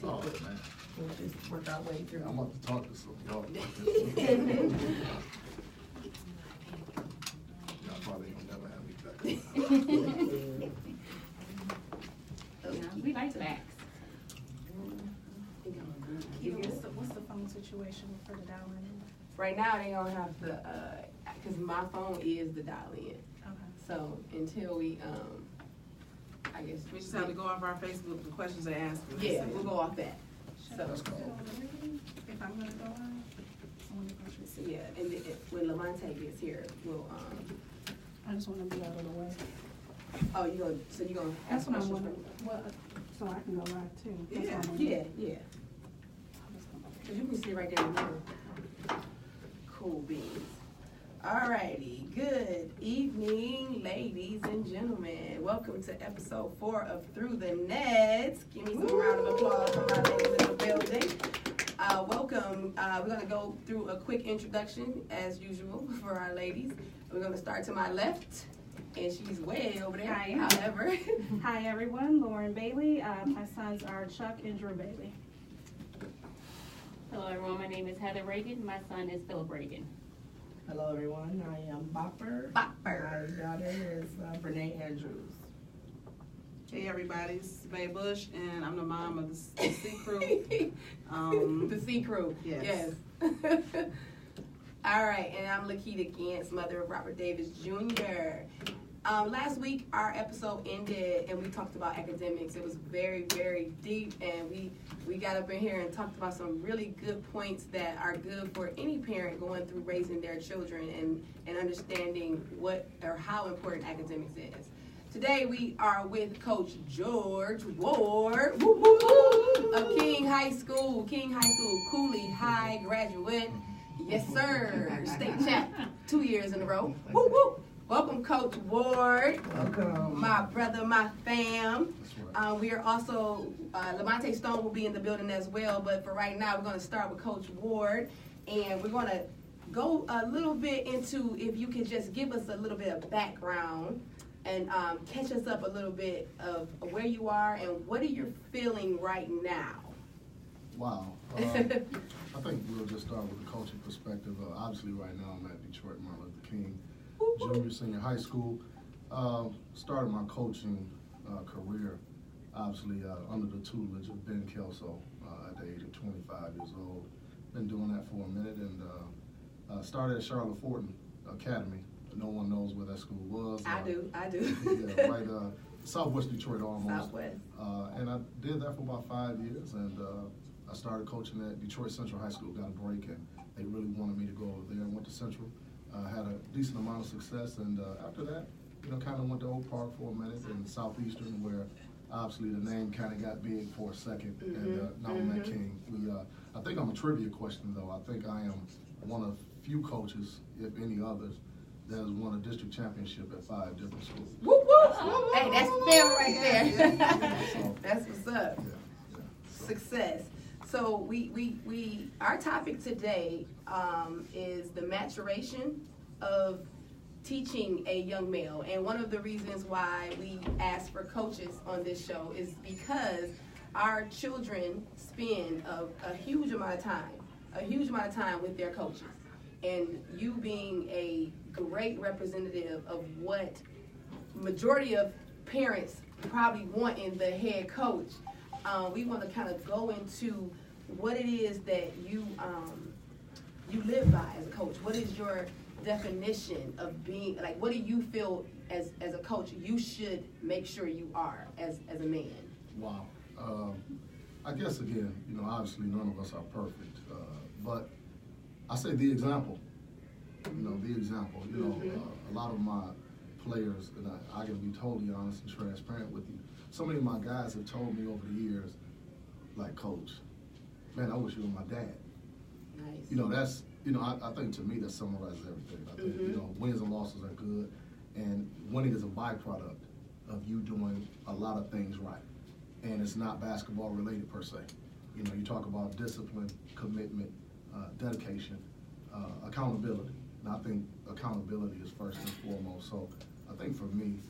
Oh, man. We'll just work our way through. I'm about to talk to some y'all about this. Y'all probably ain't gonna never have me back around. We like facts. What's the phone situation for the dial-in? Right now, they don't have the, because my phone is the dial-in. Okay. So until we, I guess. We just have to go off our Facebook, the questions they ask us. Yeah, we'll go off that. So, That's cool. If I'm gonna go on, I wanna go to so yeah, and when LaMonta gets here, we'll, I just wanna be out of the way. oh, you gonna That's ask what I questions? wanna, well, so I can go live too. That's Yeah, what I wanna do. Yeah. Cause you can sit right there in the middle. Cool beans. Alrighty, good evening, ladies and gentlemen. Welcome to episode 4 of Through the Nets. Give me some round of applause for my ladies in the building. Welcome. We're gonna go through a quick introduction as usual for our ladies. We're gonna start to my left, and she's way over there. Hi. However, Hi everyone, Lauren Bailey. My sons are Chuck and Drew Bailey. Hello everyone, my name is Heather Reagan. My son is Philip Reagan. Hello everyone, I am Bopper. Bopper. My daughter is Brene Andrews. Hey everybody, this is Bae Bush, and I'm the mom of the C Crew. the C Crew. Yes. All right, and I'm Lakita Gantz, mother of Robert Davis Jr. Last week, our episode ended, and we talked about academics. It was very, very deep, and we got up in here and talked about some really good points that are good for any parent going through raising their children and understanding what or how important academics is. Today, we are with Coach George Ward of King High School, Cooley High graduate. Yes, sir. State champ 2 years in a row. Woo, woo. Welcome, Coach Ward. Welcome. My brother, my fam. That's right. We are also, LaMonta Stone will be in the building as well, but for right now, we're going to start with Coach Ward, and we're going to go a little bit into, if you could just give us a little bit of background and catch us up a little bit of where you are and what are you feeling right now? Wow. I think we'll just start with the coaching perspective. Obviously, right now I'm at Detroit Martin Luther King Junior Senior High School. Started my coaching career, obviously, under the tutelage of Ben Kelso at the age of 25 years old. Been doing that for a minute, and started at Charlotte Fortin Academy. No one knows where that school was. I do. Yeah, right, Southwest Detroit almost. Southwest. And I did that for about 5 years, and I started coaching at Detroit Central High School, got a break, and they really wanted me to go over there. I went to Central, had a decent amount of success, and after that, kind of went to Oak Park for a minute in Southeastern, where obviously the name kind of got big for a second, and now I'm at King. I think I'm a trivia question, though. I think I am one of few coaches, if any others, that has won a district championship at 5 different schools. Whoop, whoop. Hey, that's them right there. So, That's what's up. yeah. Success. So our topic today is the maturation of teaching a young male. And one of the reasons why we ask for coaches on this show is because our children spend a huge amount of time with their coaches. And you being a great representative of what majority of parents probably want in the head coach, we want to kind of go into what it is that you live by as a coach. What is your definition of being, like, what do you feel as a coach you should make sure you are as a man? Wow. I guess, again, obviously none of us are perfect, but I say the example. A lot of my players, and I can be totally honest and transparent with you, so many of my guys have told me over the years, like, Coach, man, I wish you were my dad. Nice. That's, I think to me that summarizes everything. I think, wins and losses are good, and winning is a byproduct of you doing a lot of things right. And it's not basketball related per se. You talk about discipline, commitment, dedication, accountability. And I think accountability is first and foremost. So I think for me,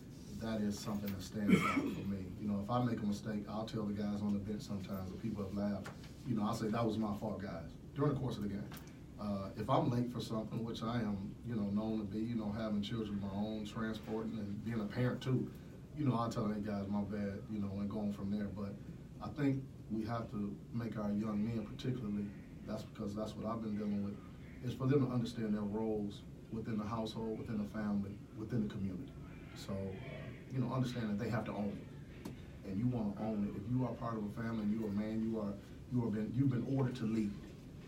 that is something that stands out for me. You know, if I make a mistake, I'll tell the guys on the bench sometimes, and people have laughed. You know, I'll say, that was my fault, guys, during the course of the game. If I'm late for something, which I am, you know, known to be, you know, having children of my own, transporting, and being a parent too, you know, I'll tell them, hey guys, my bad, you know, and going from there. But I think we have to make our young men particularly, that's because that's what I've been dealing with, is for them to understand their roles within the household, within the family, within the community. So, you know, understand that they have to own it. And you want to own it. If you are part of a family and you're a man, you've been ordered to lead.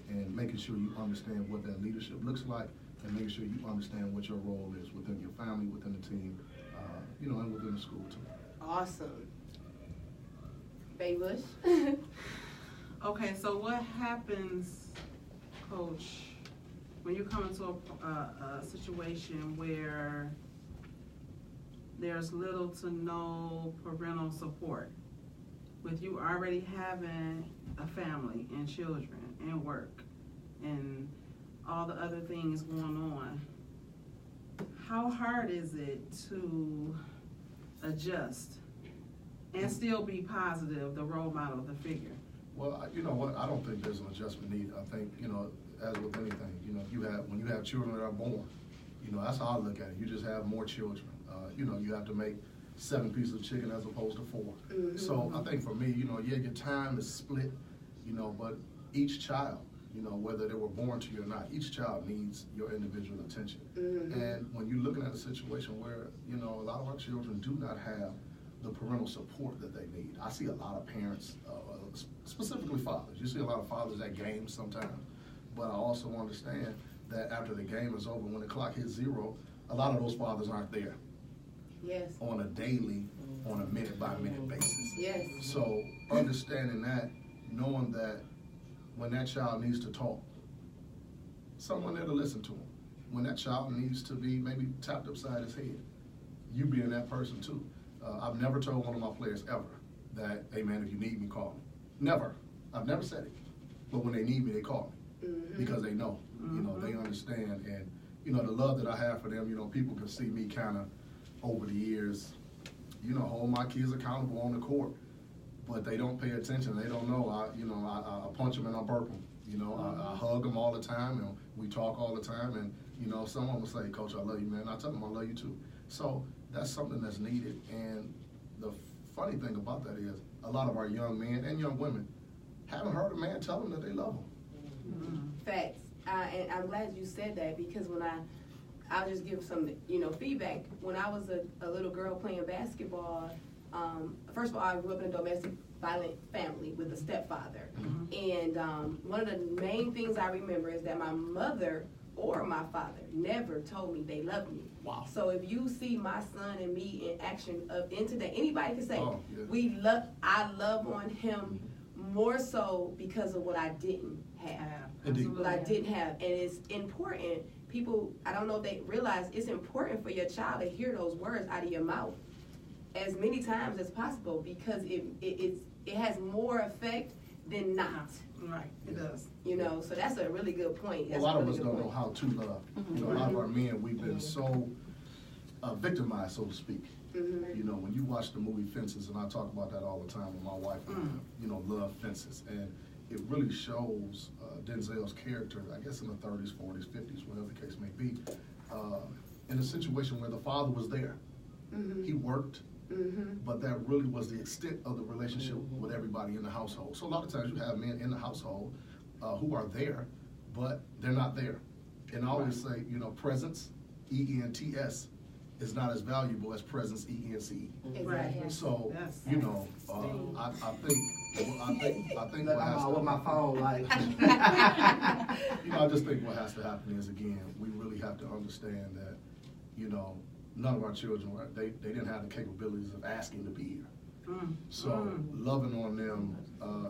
And making sure you understand what that leadership looks like, and making sure you understand what your role is within your family, within the team, you know, and within the school too. Awesome. Bay Bush. Okay, so what happens, Coach, when you come into a situation where there's little to no parental support, with you already having a family and children and work and all the other things going on? How hard is it to adjust and still be positive, the role model, the figure? Well, you know what, I don't think there's an adjustment needed. I think, you know, as with anything, you know, when you have children that are born, you know, that's how I look at it. You just have more children. You know, you have to make 7 pieces of chicken as opposed to 4. Mm-hmm. So I think for me, you know, yeah, your time is split, you know, but each child, you know, whether they were born to you or not, each child needs your individual attention. Mm-hmm. And when you're looking at a situation where, you know, a lot of our children do not have the parental support that they need. I see a lot of parents, specifically fathers. You see a lot of fathers at games sometimes, but I also understand that after the game is over, when the clock hits 0, a lot of those fathers aren't there. Yes. On a daily, on a minute-by-minute basis. Yes. So understanding that, knowing that when that child needs to talk, someone there to listen to him. When that child needs to be maybe tapped upside his head, you being that person too. I've never told one of my players ever that, hey man, if you need me, call me. Never. I've never said it. But when they need me, they call me. Mm-hmm. Because they know, you know, they understand. And, you know, the love that I have for them, you know, people can see me kind of over the years, you know, hold my kids accountable on the court. But they don't pay attention. They don't know. I punch them and I burp them. You know, I hug them all the time, and we talk all the time. And, you know, someone will say, Coach, I love you, man. I tell them I love you too. So that's something that's needed. And the funny thing about that is a lot of our young men and young women haven't heard a man tell them that they love them. Mm-hmm. Facts. And I'm glad you said that, because when I'll just give some, you know, feedback. When I was a little girl playing basketball, first of all, I grew up in a domestic violent family with a stepfather. Mm-hmm. And one of the main things I remember is that my mother or my father never told me they loved me. Wow. So if you see my son and me in action in today, anybody can say, yeah. I love on him more so because of what I didn't have. What I didn't have. And it's important. People, I don't know if they realize it's important for your child to hear those words out of your mouth as many times as possible, because it has more effect than not. Right, it does. You know, so that's a really good point. A lot of us don't know how to love. Mm-hmm. You know, a lot of our men, we've been so victimized, so to speak. Mm-hmm. You know, when you watch the movie Fences, and I talk about that all the time with my wife, you know, love Fences. And it really shows Denzel's character, I guess in the 30s, 40s, 50s, whatever the case may be, in a situation where the father was there. Mm-hmm. He worked, but that really was the extent of the relationship with everybody in the household. So a lot of times you have men in the household who are there, but they're not there. And I always say, you know, presence, E-N-T-S, is not as valuable as presence, E-N-C-E. Exactly. So, you know, I think what has to with my phone, like. you know, I just think what has to happen is, again, we really have to understand that, you know, none of our children, they didn't have the capabilities of asking to be here. So loving on them,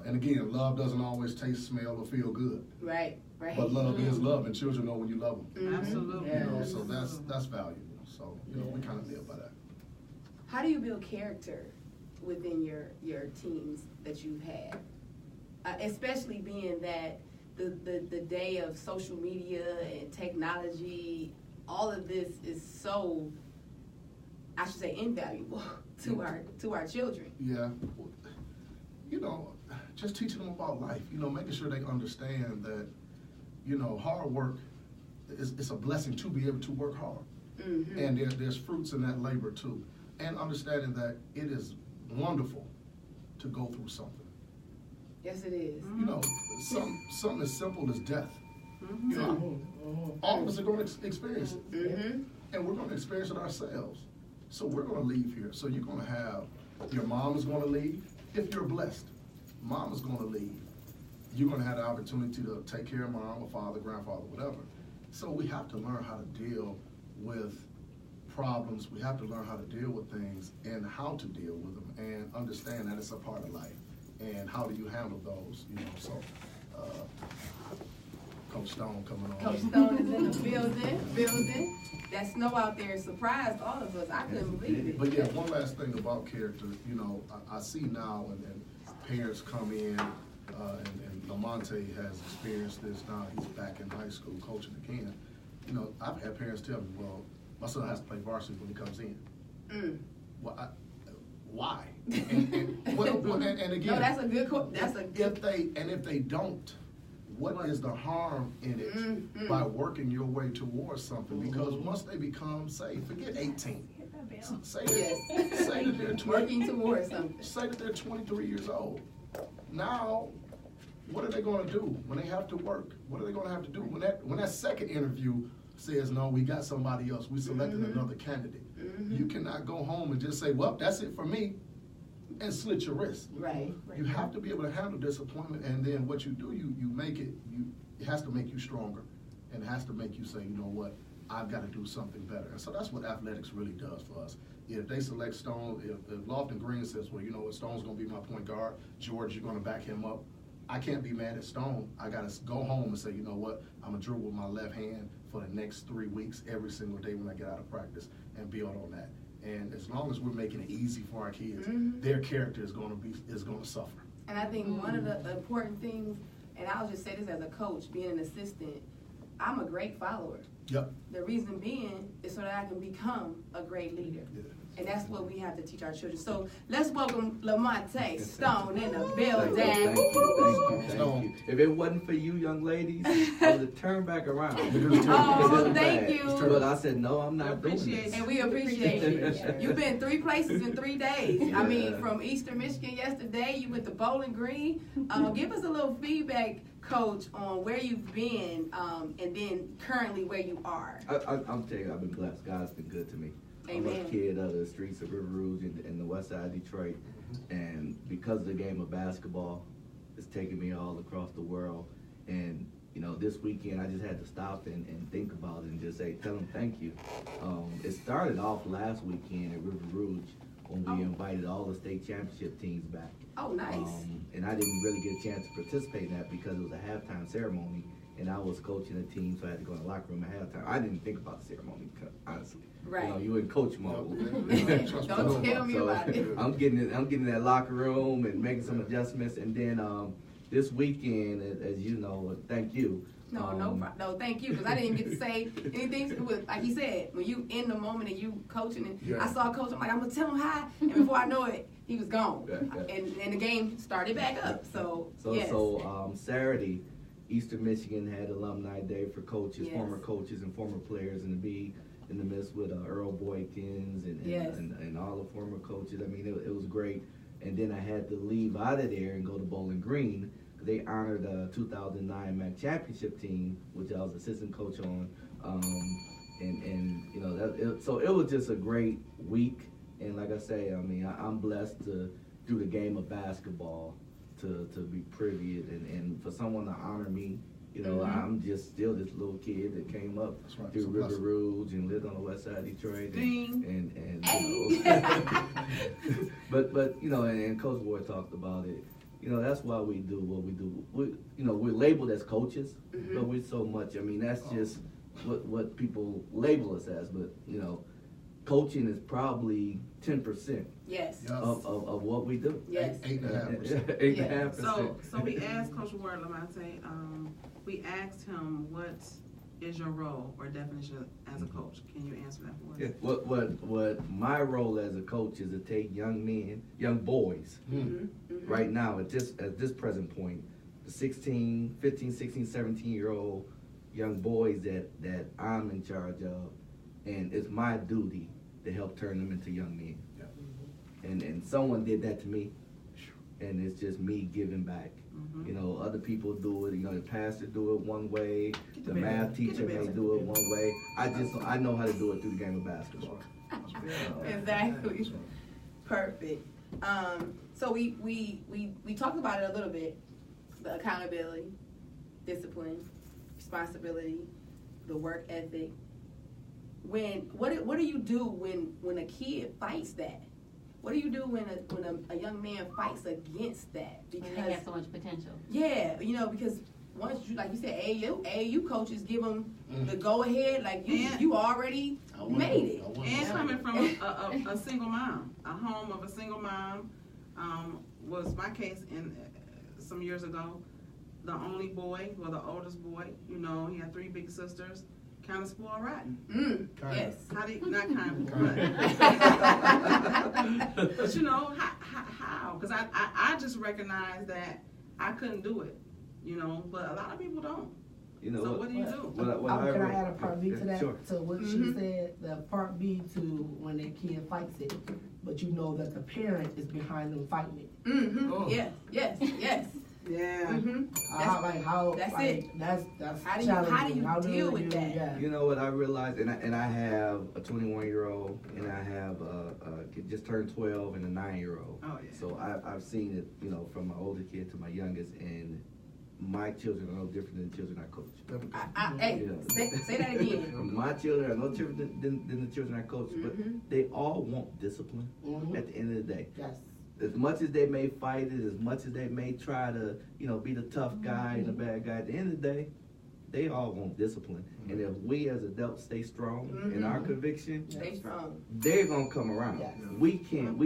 and again, love doesn't always taste, smell, or feel good. Right. But love is love, and children know when you love them. Absolutely. You know, so that's valuable. So, you know, we kind of live by that. How do you build character within your teams that you've had? Especially being that the day of social media and technology, all of this is so I should say invaluable to our children. Yeah, you know, just teaching them about life. You know, making sure they understand that, you know, hard work it's a blessing to be able to work hard, and there's fruits in that labor too, and understanding that it is wonderful to go through something. Yes, it is. You know, something as simple as death. You know, all of us are going to experience it, and we're going to experience it ourselves. So we're going to leave here. So you're going to have, your mom is going to leave. If you're blessed, mom is going to leave. You're going to have the opportunity to take care of mom or father, grandfather, whatever. So we have to learn how to deal with problems. We have to learn how to deal with things and how to deal with them and understand that it's a part of life. And how do you handle those, you know, so Coach Stone coming on. Coach Stone is in the building. That snow out there surprised all of us. I couldn't believe it. But yeah, one last thing about character, you know, I see now and parents come in, and LaMonta has experienced this now. He's back in high school coaching again. You know, I've had parents tell me, well, my son has to play varsity when he comes in. Well, why? And again, no, that's a good. If they don't, what is the harm in it by working your way towards something? Because once they become, say, forget 18, say that they're 20, working towards something. Say that they're 23 years old. Now, what are they going to do when they have to work? What are they going to have to do when that second interview says, no, we got somebody else, we selected another candidate? You cannot go home and just say, well, that's it for me, and slit your wrist. Right. You have to be able to handle disappointment, and then what you do, you make it, it has to make you stronger, and it has to make you say, you know what, I've got to do something better. And so that's what athletics really does for us. If they select Stone, if Lofton Green says, well, you know what, Stone's going to be my point guard, George, you're going to back him up, I can't be mad at Stone. I got to go home and say, you know what, I'm going to dribble with my left hand for the next 3 weeks, every single day when I get out of practice, and build on that. And as long as we're making it easy for our kids, their character is going to suffer. And I think one of the important things, and I'll just say this as a coach, being an assistant, I'm a great follower. Yep. The reason being is so that I can become a great leader. Yeah. And that's what we have to teach our children. So let's welcome LaMonta Stone in the building. Thank you. If it wasn't for you young ladies, I would have turned back around. Oh, thank you. But I said, no, I'm not doing this. And we appreciate you. You've been 3 places in 3 days. Yeah. I mean, from Eastern Michigan yesterday, you went to Bowling Green. Give us a little feedback, Coach, on where you've been and then currently where you are. I'm telling you, I've been blessed. God's been good to me. Amen. I'm a kid of the streets of River Rouge in the west side of Detroit, and because of the game of basketball, it's taken me all across the world. And you know, this weekend I just had to stop and think about it and just say, tell them thank you. It started off last weekend at River Rouge when we invited all the state championship teams back. Oh, nice. And I didn't really get a chance to participate in that because it was a halftime ceremony, and I was coaching a team, so I had to go in the locker room at halftime. I didn't think about the ceremony, honestly. Right. You know, you in coach mode. Don't tell me about it. I'm getting in that locker room and making some adjustments, and then this weekend, as you know, thank you. No, thank you, because I didn't get to say anything. Like he said, when you in the moment and you coaching, and I saw Coach, I'm like, I'm gonna tell him hi, and before I know it, he was gone, and the game started back up. So Saturday, Eastern Michigan had Alumni Day for coaches, former coaches and former players, and to be in the midst with Earl Boykins and all the former coaches. I mean, it was great. And then I had to leave out of there and go to Bowling Green. They honored the 2009 MAC championship team, which I was assistant coach on. And you know, so it was just a great week. And like I say, I mean, I'm blessed to do the game of basketball, to be privy and for someone to honor me. You know, I'm just still this little kid that came up through River Rouge and lived on the west side of Detroit. And you know, but you know, and Coach Ward talked about it. You know, that's why we do what we do. We're labeled as coaches, but we're so much. I mean, that's just what people label us as. But you know, coaching is probably 10%. Yes. Of what we do. Yes. 8.5%. 8.5%. So we asked Coach Ward LaMonta, we asked him what is your role or definition as a coach? Can you answer that for us? Yeah. What my role as a coach is to take young men, young boys, right now at this present point, the 15, 16, 17-year-old young boys that I'm in charge of, and it's my duty to help turn them into young men. And someone did that to me, and it's just me giving back. You know, other people do it. You know, the pastor do it one way, the math teacher may do it one way. I know how to do it through the game of basketball. Exactly. Perfect. So we talked about it a little bit. The accountability, discipline, responsibility, the work ethic. What do you do when a kid fights that? What do you do when a young man fights against that? Because they have so much potential. Yeah, you know, because once you, like you said, AAU coaches give them the go ahead, like you already made it. And coming from a single mom, a home of a single mom, was my case in some years ago. The only boy, well, the oldest boy, you know, he had 3 big sisters. Kind of spoiled rotten. Yes. How do you, not kind of, but you know, how? Because I just recognized that I couldn't do it, you know, but a lot of people don't. You know, so what do you do? Can I add a part B to that? Sure. To what she said, the part B to when that kid fights it, but you know that the parent is behind them fighting it. Oh. Yeah. Yes. Yeah. That's how do you deal with that? Yeah. You know what I realized, and I have a 21-year-old, and I have just turned 12 and a 9-year-old. Oh yeah. So I've seen it, you know, from my older kid to my youngest, and my children are no different than the children I coach. Hey, say that again. My children are no different than the children I coach, but they all want discipline at the end of the day. Yes. As much as they may fight it, as much as they may try to, you know, be the tough guy and the bad guy, at the end of the day, they all want discipline. And if we as adults stay strong in our conviction, stay strong, they're gonna come around. Yes. We can't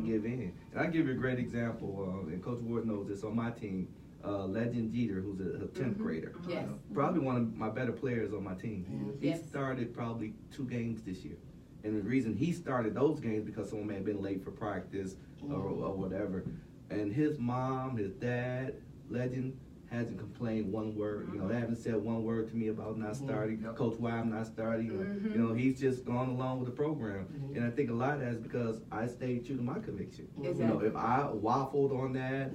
give in. And I'll give you a great example, and Coach Ward knows this on my team. Legend Jeter, who's a 10th grader. Yes. Probably one of my better players on my team. He started probably 2 games this year. And the reason he started those games because someone may have been late for practice or whatever. And his mom, his dad, Legend, hasn't complained one word. You know, they haven't said one word to me about not starting. Coach, why I'm not starting. You know, he's just gone along with the program. And I think a lot of that is because I stayed true to my conviction. You know, if I waffled on that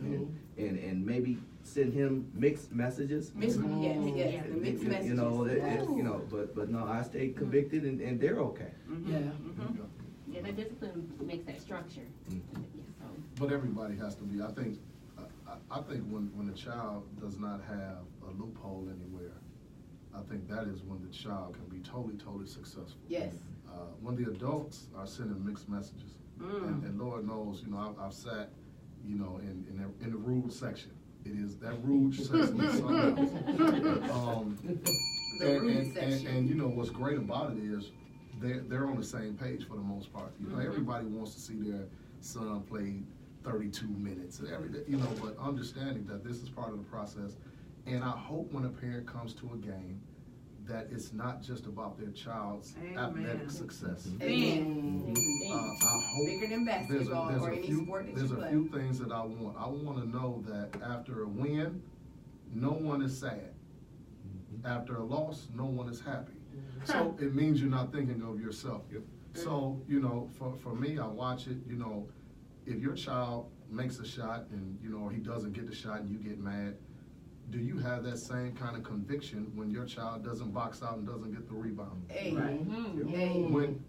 and maybe send him mixed messages. The mixed messages. You know, but no, I stayed convicted and they're okay. Yeah, the discipline makes that structure. But everybody has to be. I think when a child does not have a loophole anywhere, I think that is when the child can be totally successful. Yes. When the adults are sending mixed messages, and Lord knows, you know, I've sat, you know, in the Rouge section. It is that Rouge section is something else. And you know what's great about it is they're on the same page for the most part. You know, everybody wants to see their son play 32 minutes every day, you know, but understanding that this is part of the process. And I hope when a parent comes to a game that it's not just about their child's athletic success. I hope bigger than basketball or any sport that you play. There's a few things that I want. I want to know that after a win, no one is sad. After a loss, no one is happy. So it means you're not thinking of yourself. So, you know, for me, I watch it, you know, if your child makes a shot and, you know, or he doesn't get the shot and you get mad, do you have that same kind of conviction when your child doesn't box out and doesn't get the rebound?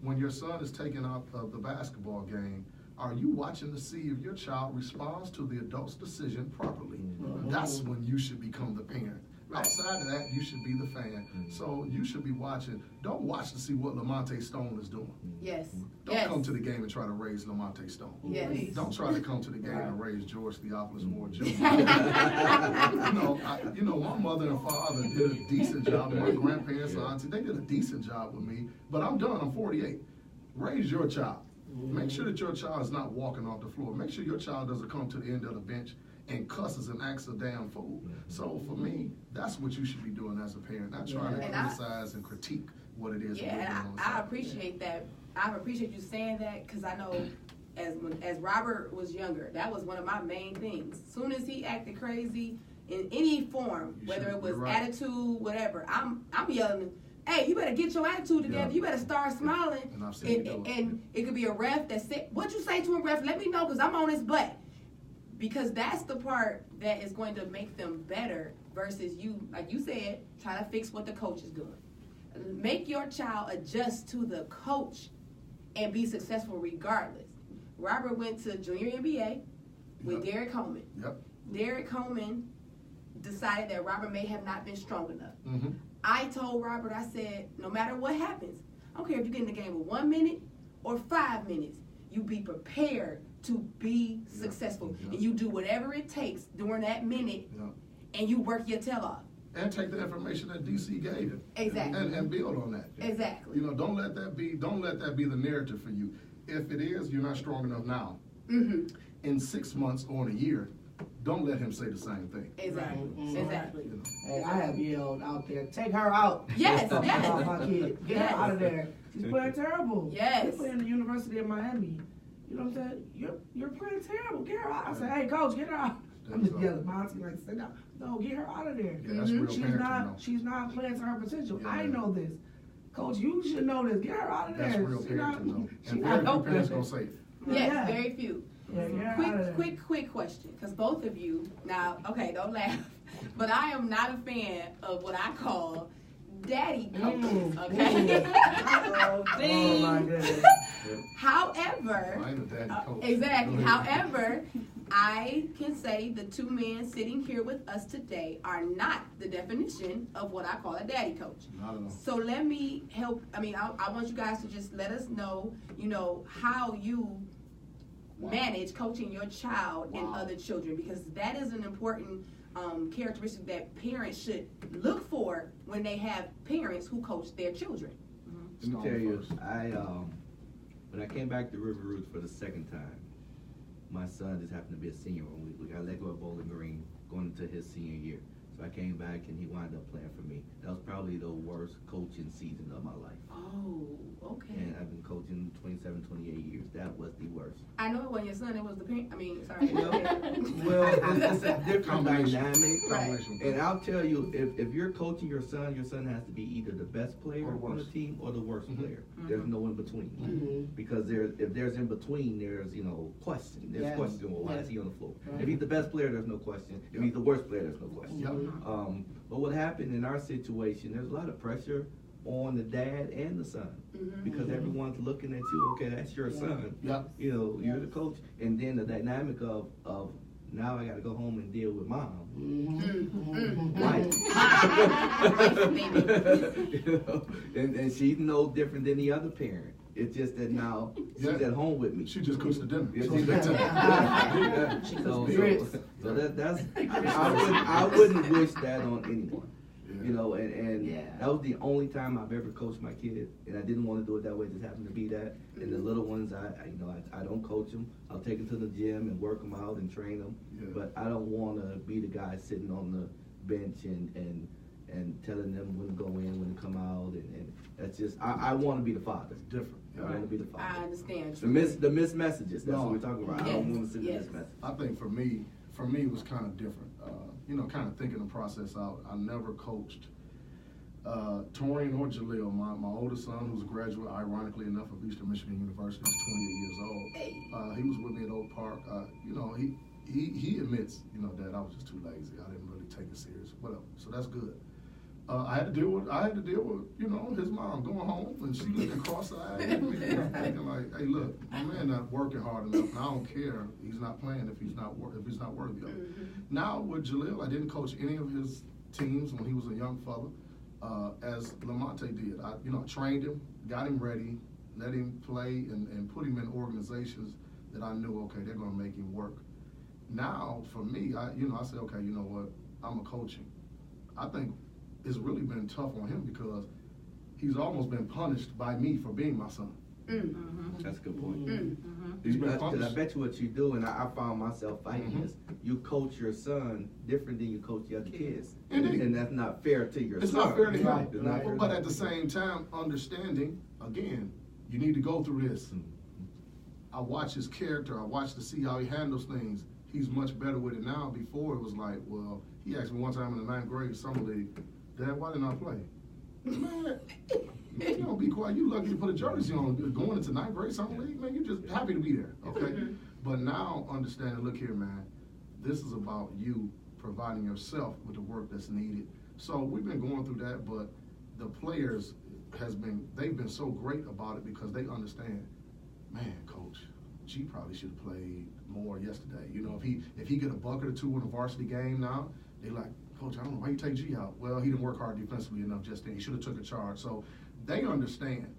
When your son is taken out of the basketball game, are you watching to see if your child responds to the adult's decision properly? That's when you should become the parent. Outside of that, you should be the fan. So you should be watching. Don't watch to see what LaMonta Stone is doing. Yes. Don't come to the game and try to raise LaMonta Stone. Yes. Don't try to come to the game and raise George Theophilus Moore Jr. you know, my mother and father did a decent job. My grandparents and auntie, they did a decent job with me. But I'm done. I'm 48. Raise your child. Make sure that your child is not walking off the floor. Make sure your child doesn't come to the end of the bench and cusses and acts a damn fool. So for me, that's what you should be doing as a parent, not trying to criticize and critique what it is. Yeah, and I appreciate that. I appreciate you saying that, because I know as Robert was younger, that was one of my main things. As soon as he acted crazy in any form, whether it was attitude, whatever, I'm yelling, hey, you better get your attitude together. You better start smiling. And it could be a ref that said, what you say to a ref? Let me know, because I'm on his butt. Because that's the part that is going to make them better versus you, like you said, trying to fix what the coach is doing. Make your child adjust to the coach and be successful regardless. Robert went to junior NBA with Derek Coleman. Derek Coleman decided that Robert may have not been strong enough. I told Robert, I said, no matter what happens, I don't care if you get in the game with 1 minute or 5 minutes, you be prepared to be successful. And you do whatever it takes during that minute, and you work your tail off. And take the information that DC gave him. Exactly. And build on that. Exactly. You know, don't let that be the narrative for you. If it is, you're not strong enough now. In 6 months or in a year, don't let him say the same thing. Exactly. Exactly. You know. Hey, I have yelled out there, take her out. Yes, yes. My kid, get her out of there. She's playing terrible. Yes. She's playing at the University of Miami. You know what I'm saying? You're playing terrible. Get her out. I said, hey, coach, get her out. I'm just yelling, Monty, like, sit down. No, get her out of there. Yeah, that's real she's not playing to her potential. Yeah. I know this. Coach, you should know this. Get her out of there. That's real parenting, though. And very few parents gonna say it. Yes, very few. Yeah, Quick question, because both of you, now, okay, don't laugh, but I am not a fan of what I call daddy coaches, okay? Oh my goodness. However, I ain't a daddy coach. Exactly. However, I can say the two men sitting here with us today are not the definition of what I call a daddy coach. Not at all. So let me help. I mean, I want you guys to just let us know, how you manage coaching your child and other children, because that is an important characteristic that parents should look for when they have parents who coach their children. Let me tell you, when I came back to River Rouge for the second time, my son just happened to be a senior when we got let go of Bowling Green going into his senior year. So I came back and he wound up playing for me. That was probably the worst coaching season of my life. Oh, okay. And I've been coaching 27, 28 years. That was the worst. I know it wasn't your son, it was the parent. I mean, sorry. Well, it's a different dynamic. Right. And I'll tell you, if you're coaching your son has to be either the best player on the team or the worst player. There's no in between. Because if there's in between, there's, question. There's question. Well, why is he on the floor? If he's the best player, there's no question. If he's the worst player, there's no question. But what happened in our situation, there's a lot of pressure on the dad and the son, because everyone's looking at you. Okay, that's your son. You're the coach, and then the dynamic of now I got to go home and deal with mom. And she's no different than the other parent. It's just that now she's at home with me. She just cooks the dinner. So that's I wouldn't wish that on anyone. That was the only time I've ever coached my kid, and I didn't want to do it that way. It just happened to be that. And the little ones, I don't coach them. I'll take them to the gym and work them out and train them. But I don't want to be the guy sitting on the bench and telling them when to go in, when to come out, and that's just I want to be the father. It's different. I want to be the father. I understand. The missed messages. That's what we're talking about. I don't want to see the missed messages. I think for me it was kind of different. Kind of thinking the process out. I never coached Torian or Jaleel, my oldest son, who's a graduate, ironically enough, of Eastern Michigan University. He's 28 years old. He was with me at Oak Park. He admits, that I was just too lazy. I didn't really take it serious. Whatever. So that's good. I had to deal with, his mom going home and she looking cross-eyed at me, thinking like, hey, look, my man not working hard enough, and I don't care. He's not playing if he's not worthy of it. Now with Jaleel, I didn't coach any of his teams when he was a young fella, as LaMonta did. I trained him, got him ready, let him play, and put him in organizations that I knew, okay, they're going to make him work. Now for me, I said, okay, you know what, I'm a coaching. I think it's really been tough on him because he's almost been punished by me for being my son. That's a good point. He's been Because I punished. bet you what you do, and I found myself fighting this. You coach your son different than you coach the other kids, Indeed. and that's not fair to your It's son. not fair to him. It's not fair But to at the same time, understanding, again, you need to go through this. I watch his character. I watch to see how he handles things. He's much better with it now. Before, it was like, well, he asked me one time in the 9th grade summer league, Dad, why didn't I play? Man, you don't be quiet. You lucky to put a jersey on going into 9th grade summer league. Man, you're just happy to be there, okay? But now, understanding, look here, man, this is about you providing yourself with the work that's needed. So we've been going through that, but the players they've been so great about it because they understand, man, coach, G probably should have played more yesterday. You know, if he get a bucket or two in a varsity game now, they like, Coach, I don't know why you take G out. Well, he didn't work hard defensively enough just then. He should have took a charge. So they understand.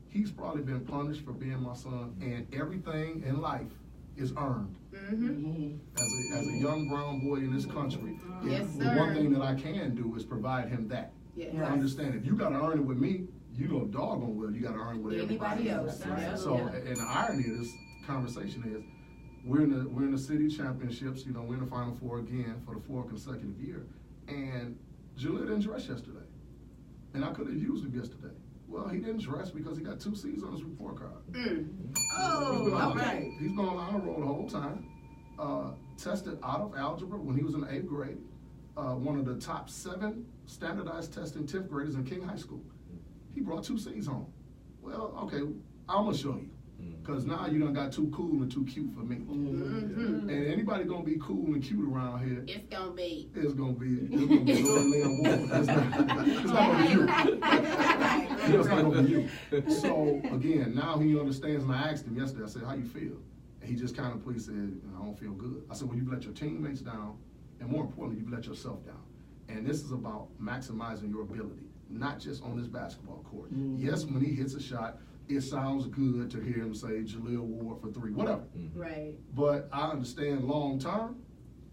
He's probably been punished for being my son, and everything in life is earned. As a young brown boy in this country, Yes, the sir. one thing that I can do is provide him that. Yes. Understand, if you got to earn it with me, you know doggone well you got to earn it with Anybody else. Yeah. So, and the irony of this conversation is, we're in the city championships. You know, we're in the Final Four again for the 4th consecutive year. And Jaleel didn't dress yesterday, and I could have used him yesterday. Well, he didn't dress because he got 2 C's on his report card. Oh, okay. He's been on honor roll the whole time. Tested out of algebra when he was in the 8th grade. One of the top 7 standardized testing 10th graders in King High School. He brought 2 C's home. Well, okay, I'm gonna show you. Because now you done got too cool and too cute for me. And anybody gonna be cool and cute around here, It's gonna be. it's gonna be Lord Leon Wolf. It's not gonna be you. It's not gonna be you. So again, now he understands, and I asked him yesterday, I said, how you feel? And he just kind of please said, I don't feel good. I said, well, you've let your teammates down, and more importantly, you've let yourself down. And this is about maximizing your ability, not just on this basketball court. Yes, when he hits a shot, it sounds good to hear him say Jaleel Ward for 3, whatever. Right. But I understand long term,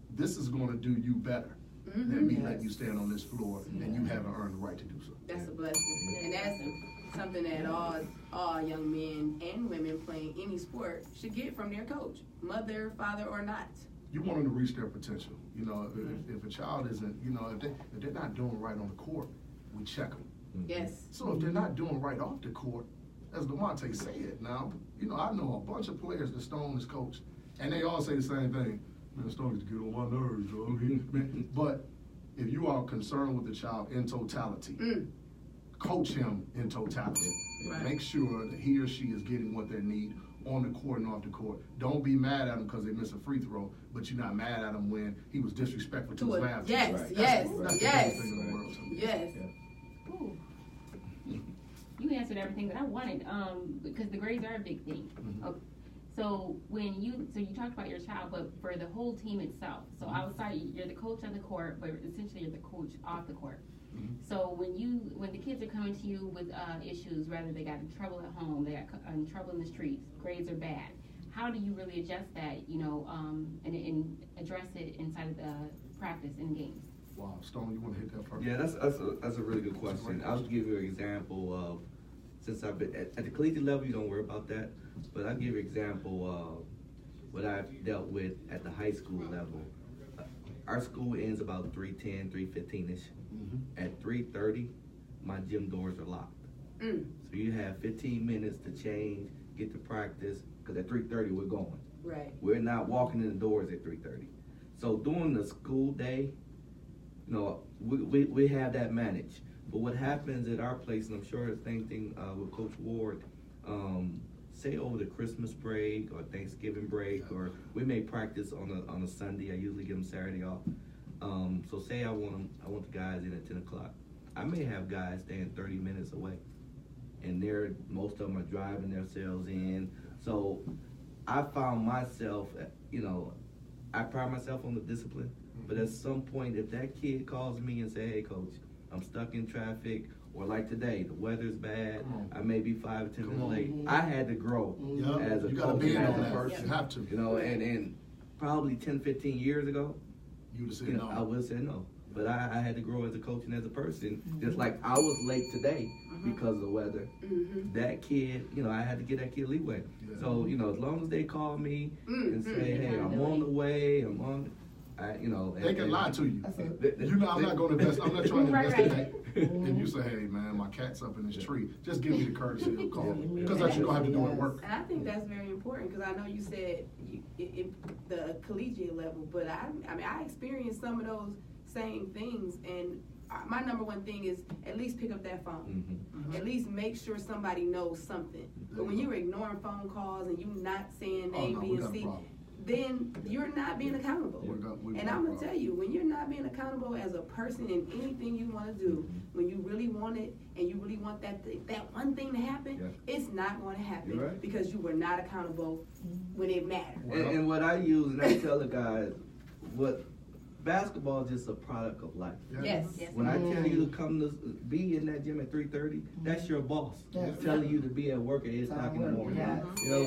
this is going to do you better than me letting you stand on this floor and you haven't earned the right to do so. That's a blessing. And that's something that all young men and women playing any sport should get from their coach, mother, father, or not. You want them to reach their potential. You know, if a child isn't, you know, if they're not doing right on the court, we check them. Yes. So if they're not doing right off the court, as LaMonta said, now, you know, I know a bunch of players that Stone is coach, and they all say the same thing. Man, Stone gets to get on my nerves, bro. But if you are concerned with the child in totality, coach him in totality. Right. Make sure that he or she is getting what they need on the court and off the court. Don't be mad at him because they miss a free throw, but you're not mad at him when he was disrespectful to his math. Yes, Right. yes, That's the yes, biggest thing in the world to me. yes. Ooh. You answered everything that I wanted, because the grades are a big thing. Okay. So you talked about your child, but for the whole team itself. So outside, you're the coach on the court, but essentially you're the coach off the court. So when the kids are coming to you with issues, whether they got in trouble at home, they got in trouble in the streets, grades are bad, how do you really adjust that, you know, and address it inside of the practice and games? Wow, Stone, you want to hit that first? Yeah, that's a really good question. I'll give you an example of, since I've been at the collegiate level, you don't worry about that, but I'll give you an example of what I've dealt with at the high school level. Our school ends about 3:10, 3:15-ish. At 3:30, my gym doors are locked. So you have 15 minutes to change, get to practice, because at 3:30 we're going. Right. We're not walking in the doors at 3:30. So during the school day, you know, we have that managed. But what happens at our place, and I'm sure the same thing with Coach Ward, say over the Christmas break or Thanksgiving break, or we may practice on a Sunday. I usually give them Saturday off. So say I want the guys in at 10 o'clock. I may have guys staying 30 minutes away, and most of them are driving themselves in. So I found myself, you know, I pride myself on the discipline, but at some point, if that kid calls me and say, hey, coach, I'm stuck in traffic, or like today, the weather's bad, I may be 5 or 10 minutes late. I had to grow as a you gotta coach, be as on a that. person. You have to. You know, and probably 10, 15 years ago, You would have said you know, no. I would have said no. But I had to grow as a coach and as a person. Just like I was late today because of the weather. That kid, I had to give that kid leeway. Yeah. So, as long as they call me and say, hey, I'm on the way, they can lie to you. I'm not going to invest. I'm not trying to investigate. And you say, hey, man, my cat's up in this tree. Just give me the courtesy of call. Because that's what you're going to have to do at work. And I think that's very important because I know you said the collegiate level, but I experienced some of those same things. And my number one thing is at least pick up that phone. At least make sure somebody knows something. But when you're ignoring phone calls and you're not saying A, B, and C, then you're not being accountable. And I'm going to tell you, when you're not being accountable as a person in anything you want to do, when you really want it and you really want that one thing to happen, it's not going to happen because you were not accountable when it mattered. And what I use, and I tell the guys, basketball is just a product of life. Yes. When I tell you to come to be in that gym at 3:30, that's your boss telling you to be at work at 8 o'clock in the morning.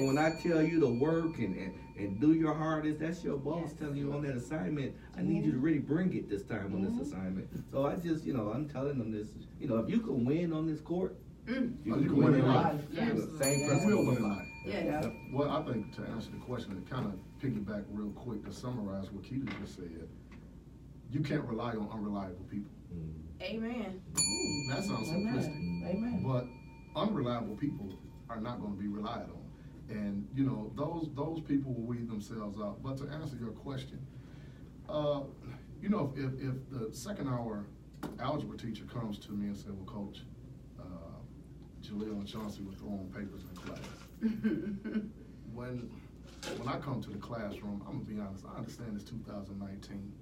When I tell you to work and do your hardest, that's your boss telling you on that assignment, I need you to really bring it this time on this assignment. So I just, I'm telling them this, if you can win on this court, you can win in life. Same principle. You will win in life. Yes. Well, I think to answer the question, to kind of piggyback real quick to summarize what Keita just said, you can't rely on unreliable people. Amen. That sounds simplistic. Amen. But unreliable people are not going to be relied on. And, those people will weed themselves out. But to answer your question, if the second hour algebra teacher comes to me and says, well, Coach, Jaleel and Chauncey were throwing papers in class. When I come to the classroom, I'm going to be honest, I understand it's 2019.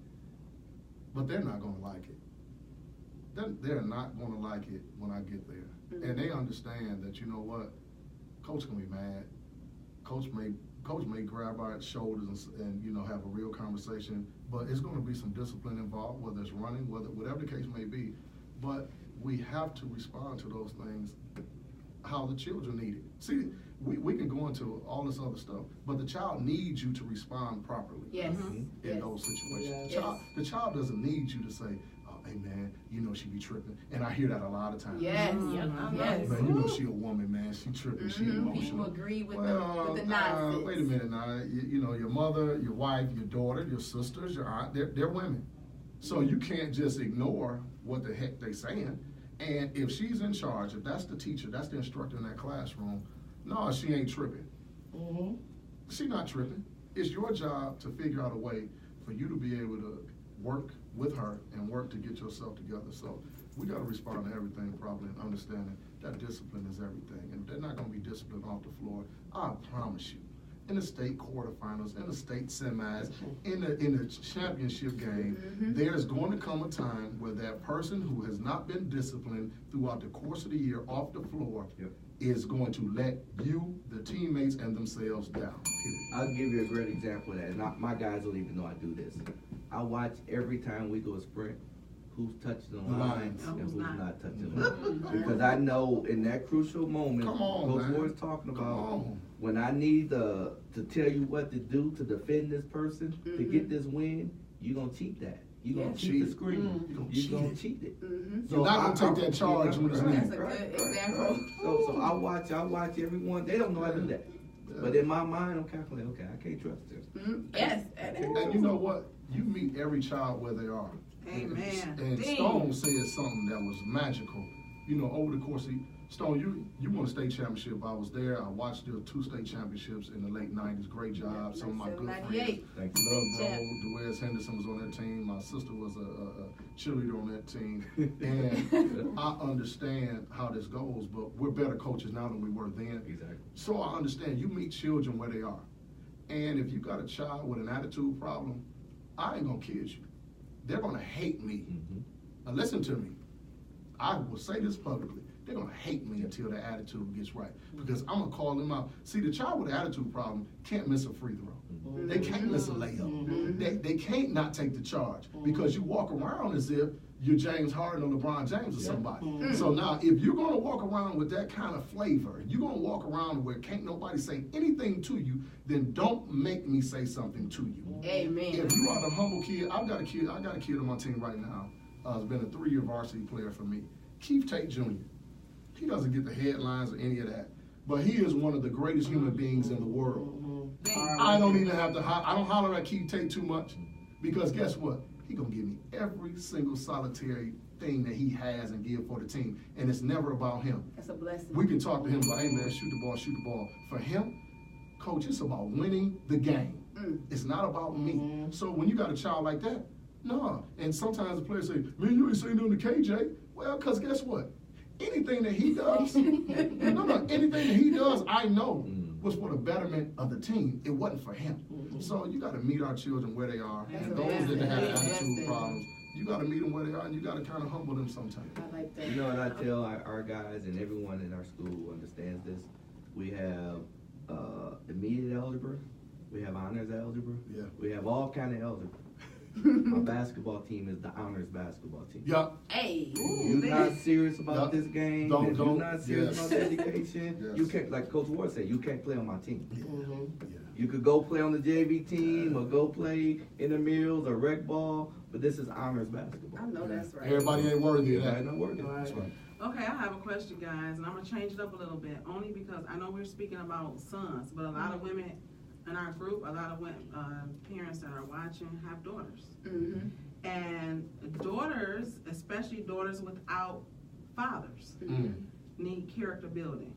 But they're not going to like it. They're not going to like it when I get there. And they understand that, Coach going to be mad. Coach may grab our shoulders and have a real conversation, but it's going to be some discipline involved, whether it's running, whatever the case may be. But we have to respond to those things how the children need it. See, we can go into all this other stuff, but the child needs you to respond properly in those situations. The child doesn't need you to say, oh, hey, man, she be tripping. And I hear that a lot of times. Yes. Man, she a woman, man. She tripping. She emotional. People agree with the nonsense. Wait a minute now. Your mother, your wife, your daughter, your sisters, your aunt, they're women. So you can't just ignore what the heck they saying. And if she's in charge, if that's the teacher, that's the instructor in that classroom, no, she ain't tripping. She's not tripping. It's your job to figure out a way for you to be able to work with her and work to get yourself together. So we got to respond to everything properly and understanding that discipline is everything. And they're not going to be disciplined off the floor. I promise you. In the state quarterfinals, in the state semis, in the championship game, there's going to come a time where that person who has not been disciplined throughout the course of the year off the floor is going to let you, the teammates, and themselves down. I'll give you a great example of that. And my guys don't even know I do this. I watch every time we go a sprint who's touching the line and who's not touching the line. Because I know in that crucial moment, Coach Ward's talking about when I need to tell you what to do to defend this person, to get this win, you're going to cheat that. You're going to cheat the screen. You're going to cheat it. So you're not going to take that charge when it's needed. That's a good example. So I watch everyone. They don't know I do that. But in my mind, I'm calculating, okay, I can't trust this. Yes. And you know what? You meet every child where they are. Amen. And Stone said something that was magical. Over the course of Stone, you won a state championship. I was there. I watched your 2 state championships in the late 90s. Great job. Some of my good friends. Thank you. Love Bro. DeWes Henderson was on that team. My sister was a cheerleader on that team. And I understand how this goes, but we're better coaches now than we were then. Exactly. So I understand you meet children where they are. And if you got a child with an attitude problem, I ain't going to kid you. They're going to hate me. Now listen to me. I will say this publicly. they're gonna hate me until their attitude gets right. Because I'm gonna call them out. See, the child with an attitude problem can't miss a free throw. They can't miss a layup. They can't not take the charge because you walk around as if you're James Harden or LeBron James or somebody. So now, if you're gonna walk around with that kind of flavor, you're gonna walk around where can't nobody say anything to you, then don't make me say something to you. Amen. If you are the humble kid, I got a kid on my team right now. Has been a 3-year varsity player for me. Keith Tate Jr. He doesn't get the headlines or any of that, but he is one of the greatest human beings in the world. I don't even have to. I don't holler at Keith Tate too much, because guess what? He gonna give me every single solitary thing that he has and give for the team, and it's never about him. That's a blessing. We can talk to him about, hey man, shoot the ball, shoot the ball. For him, coach, it's about winning the game. It's not about me. So when you got a child like that, no. And sometimes the players say, man, you ain't saying nothing to KJ. Well, because guess what? Anything that he does, anything that he does, I know was for the betterment of the team. It wasn't for him. So you got to meet our children where they are. And those that have attitude problems, you got to meet them where they are, and you got to kind of humble them sometimes. I like that. You know what I tell our guys, and everyone in our school who understands this, we have immediate algebra, we have honors algebra, we have all kind of algebra. My basketball team is the honors basketball team. Yeah. Hey. You're not serious about this game. If you're not serious about education, you can't, like Coach Ward said, you can't play on my team. You could go play on the JV team or go play in the Mills or rec ball, but this is honors basketball. I know that's right. Everybody ain't worthy of that. Everybody not worthy. That's right. Okay, I have a question, guys, and I'm gonna change it up a little bit, only because I know we're speaking about sons, but a lot of women in our group, a lot of women, parents that are watching have daughters. And daughters, especially daughters without fathers, need character building.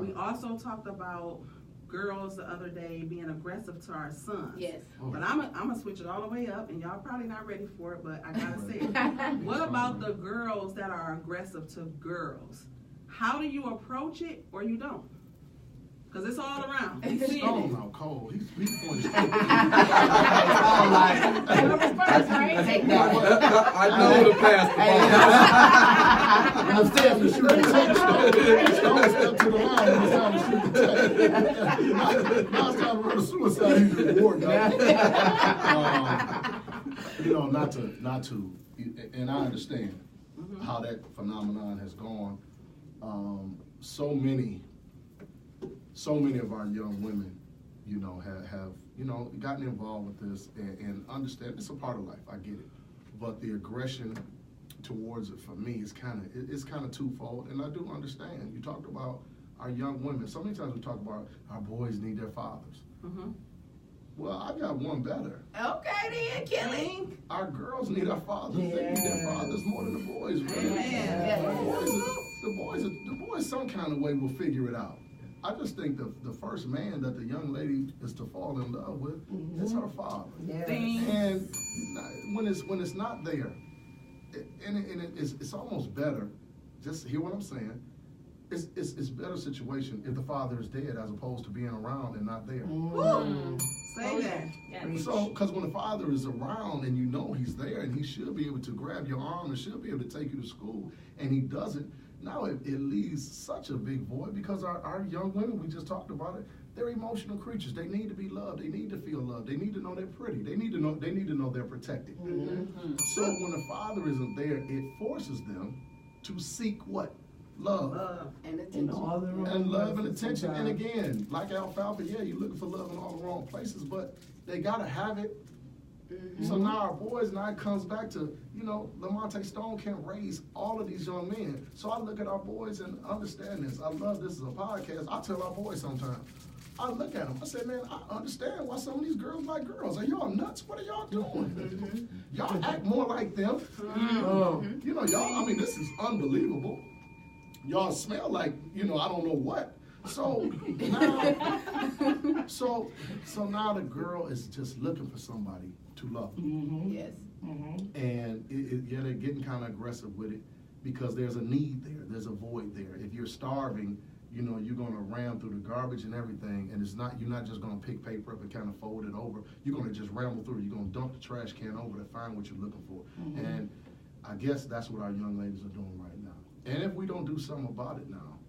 We also talked about girls the other day being aggressive to our sons. Yes. But I'm gonna switch it all the way up, and y'all probably not ready for it, but I gotta say it. What about the girls that are aggressive to girls? How do you approach it, or you don't? Because it's all around. We see Stone it. now, Cole. He's pointing his I know the past. I'm saying to shoot the Stone stepped to the line and it's time to shoot the tech. Now it's time to run a suicide. He's a war guy. Not to, and I understand how that phenomenon has gone. So many of our young women, have gotten involved with this and understand it's a part of life. I get it, but the aggression towards it for me is kind of twofold, and I do understand. You talked about our young women. So many times we talk about our boys need their fathers. Well, I got one better. Okay then, Kelly. Our girls need our fathers. They need their fathers more than the boys. Really. The boys some kind of way will figure it out. I just think the first man that the young lady is to fall in love with is her father. And when it's not there, it's almost better. Just hear what I'm saying. It's better situation if the father is dead as opposed to being around and not there. Say that. Yeah. So, because when the father is around and you know he's there and he should be able to grab your arm and should be able to take you to school, and he doesn't, now it leaves such a big void because our young women, we just talked about it, they're emotional creatures. They need to be loved. They need to feel loved. They need to know they're pretty. They need to know they're protected. So when the father isn't there, it forces them to seek what? Love. And attention. And love and attention. And again, like alfalfa, you're looking for love in all the wrong places, but they gotta have it. So now our boys, now it comes back to, LaMonta Stone can't raise all of these young men. So I look at our boys and understand this. I love this as a podcast. I tell our boys sometimes, I look at them, I say, man, I understand why some of these girls like girls. Are y'all nuts? What are y'all doing? Y'all act more like them. Y'all, this is unbelievable. Y'all smell like, I don't know what. So now, so now the girl is just looking for somebody to love. Yes. And they're getting kind of aggressive with it because there's a need there. There's a void there. If you're starving, you're going to ram through the garbage and everything, and you're not just going to pick paper up and kind of fold it over. You're going to just ramble through. You're going to dump the trash can over to find what you're looking for. And I guess that's what our young ladies are doing right now. And if we don't do something about it now,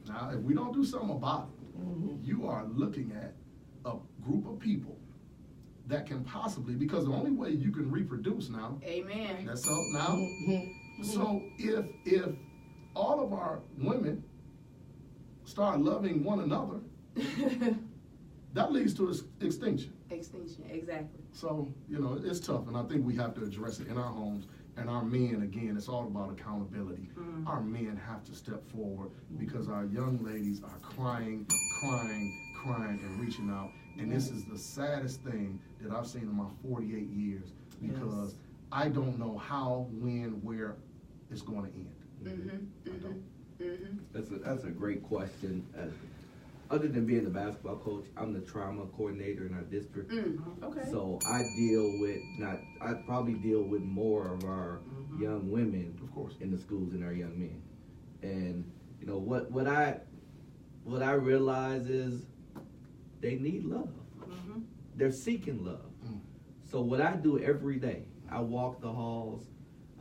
now if we don't do something about it, you are looking at a group of people that can possibly, because the only way you can reproduce now, Amen. that's so now. So if all of our women start loving one another, that leads to extinction. Extinction, exactly. So, you know, it's tough, and I think we have to address it in our homes. And our men, again, it's all about accountability. Our men have to step forward because our young ladies are crying, and reaching out. And this is the saddest thing that I've seen in my 48 years because I don't know how, when, where it's going to end. I don't. That's a great question. Other than being the basketball coach, I'm the trauma coordinator in our district. Okay. So I probably deal with more of our young women, of course, in the schools than our young men. And you know what I realize is they need love. They're seeking love. So what I do every day, I walk the halls,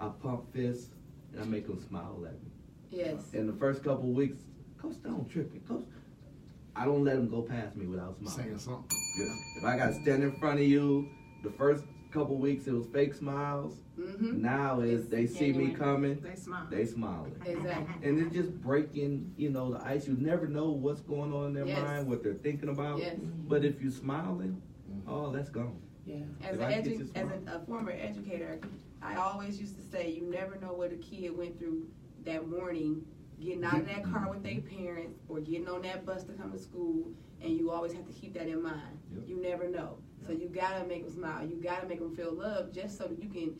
I pump fists, and I make them smile at me. Yes. In the first couple of weeks, Coach Stone tripping. Coach, I don't let them go past me without smiling. Saying something. If I got to stand in front of you, the first couple of weeks it was fake smiles. Now is they see me coming, they smiling. Exactly. And it's just breaking, you know, the ice. You never know what's going on in their mind, what they're thinking about. Yes. But if you're smiling, oh, that's gone. Yeah. As a former educator, I always used to say, you never know what a kid went through that morning, getting out of that car with their parents or getting on that bus to come to school, and you always have to keep that in mind. You never know. So you gotta make them smile. You gotta make them feel loved just so that you can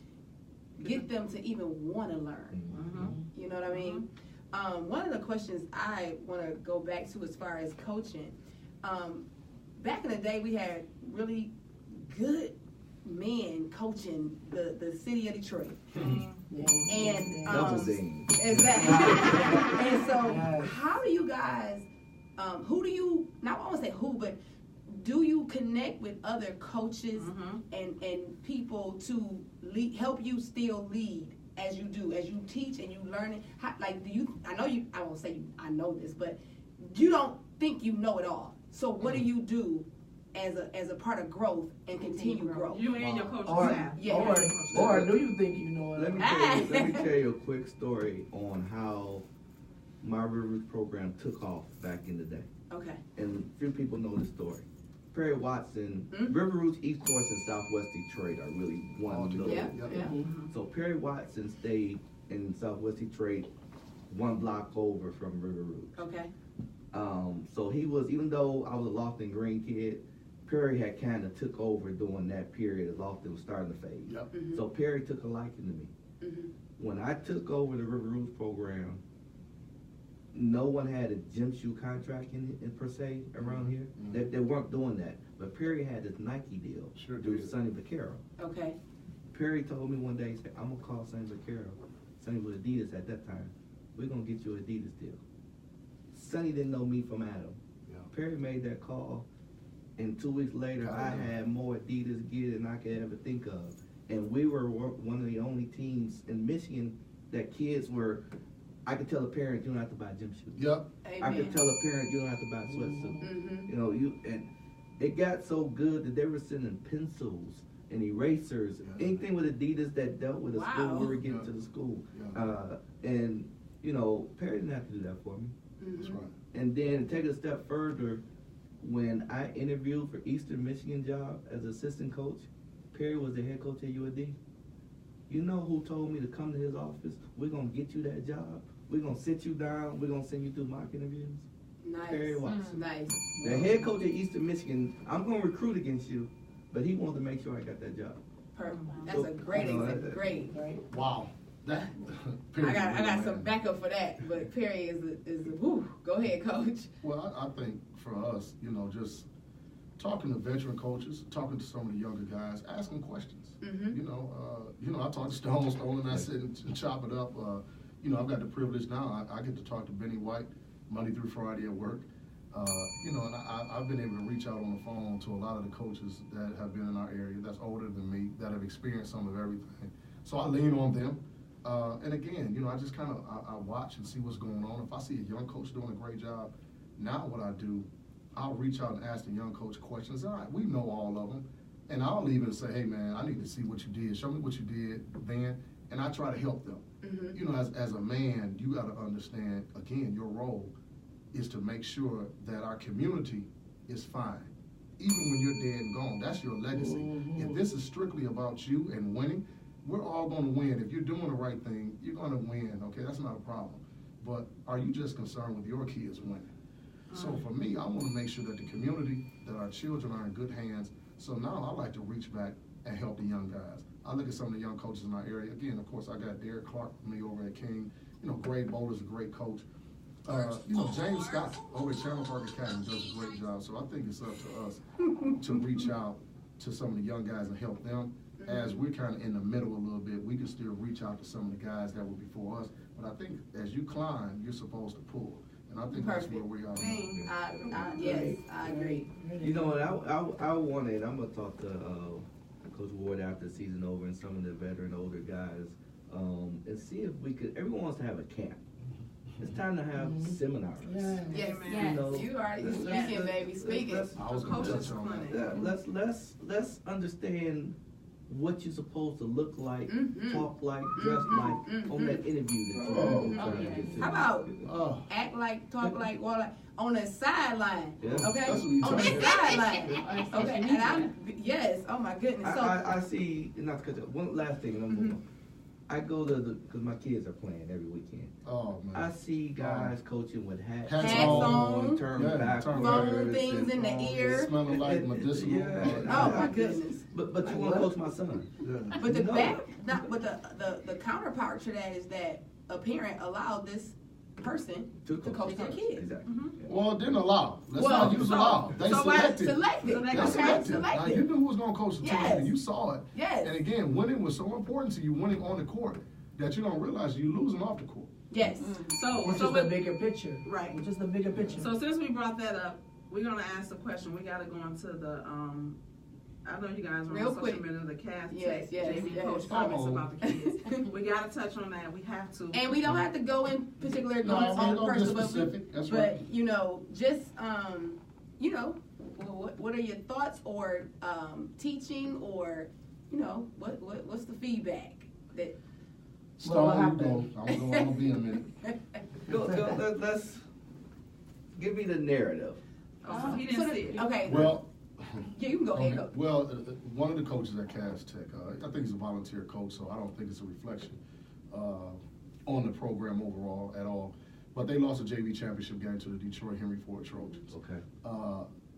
get them to even want to learn. You know what I mean? One of the questions I want to go back to as far as coaching, back in the day we had really good men coaching the city of Detroit. And exactly. And so how do you guys, who do you, not I won't say who, but do you connect with other coaches and people to help you still lead as you do, as you teach and you learn it? How, like, do you, I know you, I won't say I know this, but you don't think you know it all. So what do you do as a part of growth and continue growth? You and your coaching staff. Or do you think you know it? Let me tell you a quick story on how my River Rouge program took off back in the day. Okay. And few people know the story. Perry Watson, River Rouge, East Coast, and Southwest Detroit are really one little. So Perry Watson stayed in Southwest Detroit, one block over from River Rouge. Okay. So he was, even though I was a Lofton Green kid, Perry had kind of took over during that period as Lofton was starting to fade. So Perry took a liking to me. When I took over the River Rouge program, no one had a gym shoe contract in it per se around here. They weren't doing that. But Perry had this Nike deal through Sonny Vaccaro. Okay. Perry told me one day, he said, I'm going to call Sonny Vaccaro. Sonny was Adidas at that time. We're going to get you an Adidas deal. Sonny didn't know me from Adam. Perry made that call, and 2 weeks later, I had more Adidas gear than I could ever think of. And we were one of the only teams in Michigan that kids were, I could tell a parent you don't have to buy gym shoes. I could tell a parent you don't have to buy a sweatsuit. You know, and it got so good that they were sending pencils and erasers, anything with Adidas that dealt with the school we were getting to the school. And you know, Perry didn't have to do that for me. That's right. And then take it a step further, when I interviewed for Eastern Michigan job as assistant coach, Perry was the head coach at UAD. You know who told me to come to his office? We're gonna get you that job. We're gonna sit you down. We're gonna send you through mock interviews. Nice. Perry Watson. Nice. The head coach at Eastern Michigan. I'm gonna recruit against you, but he wanted to make sure I got that job. Perfect. That's a great example. Great. Wow. That, I got some backup for that, but Perry is a whoo. Go ahead, Coach. Well, I think for us, you know, just talking to veteran coaches, talking to some of the younger guys, asking questions. You know, I talk to Stone, and I sit and chop it up. You know, I've got the privilege now. I get to talk to Benny White Monday through Friday at work. You know, and I've been able to reach out on the phone to a lot of the coaches that have been in our area that's older than me, that have experienced some of everything. So I lean on them. And again, you know, I just kind of I watch and see what's going on. If I see a young coach doing a great job, now what I do, I'll reach out and ask the young coach questions. All right, we know all of them. And I'll even say, hey, man, I need to see what you did. Show me what you did then. And I try to help them. You know, as a man, you got to understand, again, your role is to make sure that our community is fine. Even when you're dead and gone, that's your legacy. If this is strictly about you and winning, we're all going to win. If you're doing the right thing, you're going to win, okay? That's not a problem. But are you just concerned with your kids winning? So for me, I want to make sure that the community, that our children are in good hands. So now I like to reach back and help the young guys. I look at some of the young coaches in our area. Again, of course, I got Derek Clark with me over at King. You know, Greg Bowler's a great coach. You know, James Scott over at Chandler Park Academy does a great job. So I think it's up to us to reach out to some of the young guys and help them. As we're kind of in the middle a little bit, we can still reach out to some of the guys that were before us. But I think as you climb, you're supposed to pull. And I think that's where we are. Yes, I agree. You know what, I wanted, I'm going to talk to Coach Ward after the season over and some of the veteran older guys and see if we could, everyone wants to have a camp. It's time to have seminars. Yes, You know, you are speaking, baby, speaking. I was going to touch on that. Let's understand what you're supposed to look like, talk like, dress like on that interview that you're trying to get to. How about act like, talk like, walk like on the sideline? Yeah. Okay, That's what we on the talking sideline. Okay, and yes, oh my goodness. So I see, not to cut you, one last thing, and I'm moving on. I go to because my kids are playing every weekend. Oh, man. I see guys coaching with hats on, turned yeah, backwards, phone things in the ear. Smelling like medicinal. Oh my goodness. But you want to coach my son? But the No. the counterpart to that is that a parent allowed this person to coach their kids. Exactly. Well, didn't allow. Let's Well, not use allow. They so selected. Selected. They Okay, selected. Now, you selected. knew who was going to coach the team, Yes. and you saw it. Yes. And again, winning was so important to you, winning on the court, that you don't realize you're losing off the court. Yes. Which is the bigger picture. Right. Which is the bigger picture. So since we brought that up, we're gonna ask the question. We gotta go into the I know you guys are Real on quick. social media, the cast Yes, JV yes. coach comments about the kids. We gotta touch on that. We have to. And we don't have to go in particular No, on don't person, get but specific. That's but right. you know, just you know, what are your thoughts or teaching or you know, what's the feedback that Stone, you go. I'm gonna be in a minute. Let's give me the narrative. Oh, so he didn't see it. Okay. Well, yeah, you can go ahead. Go. Well, one of the coaches at Cass Tech, I think he's a volunteer coach, so I don't think it's a reflection on the program overall at all. But they lost a JV championship game to the Detroit Henry Ford Trojans. Okay.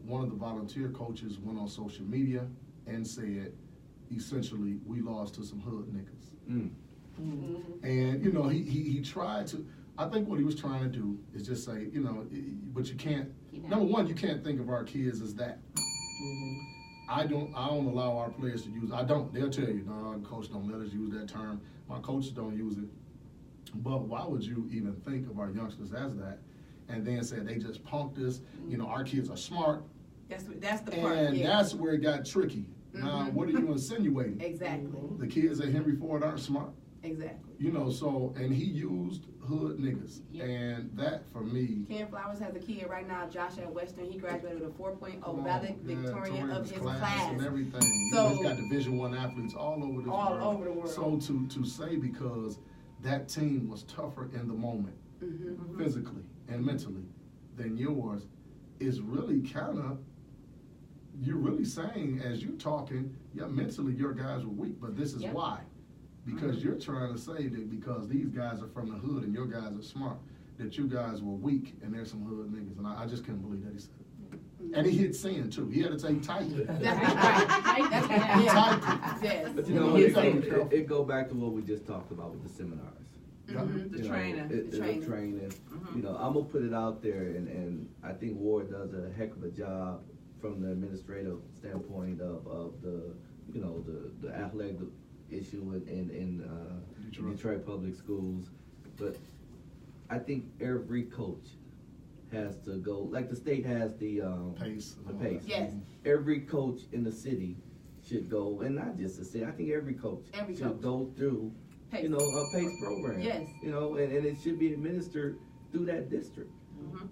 One of the volunteer coaches went on social media and said, essentially, we lost to some hood niggas. And, you know, he tried to, I think what he was trying to do is just say, you know, but you can't, number one, you can't think of our kids as that. I don't allow our players to use, they'll tell you, no, coach, don't let us use that term. My coaches don't use it. But why would you even think of our youngsters as that? And then say they just punked us, you know, our kids are smart. That's the part. And yeah. that's where it got tricky. Now, what are you insinuating? Exactly. The kids at Henry Ford aren't smart. Exactly. You know, so, and he used hood niggas. Yeah. And that, for me. Ken Flowers has a kid right now, Josh at Western. He graduated with a 4.0 Victorian valedictorian of his class. and everything. So, he's got Division I athletes all over this world. All over the world. So to say because that team was tougher in the moment, physically and mentally, than yours, is really kind of, you're really saying as you're talking, yeah, mentally your guys were weak, but this is why. Because you're trying to say that because these guys are from the hood and your guys are smart, that you guys were weak and there's some hood niggas. And I just couldn't believe that he said it. And he hit sin too. He had to take tight. That's right. That's right. Yes. But you know, it go back to what we just talked about with the seminars. The training. The training. You know, I'm gonna put it out there, and I think Ward does a heck of a job from the administrative standpoint of the, you know, the athletic issue in Detroit Public Schools. But I think every coach has to go, like the state has the pace. Yes. Every coach in the city should go, and not just the city. I think every coach should go through PACE. you know, a PACE program. Yes. You know, and it should be administered through that district.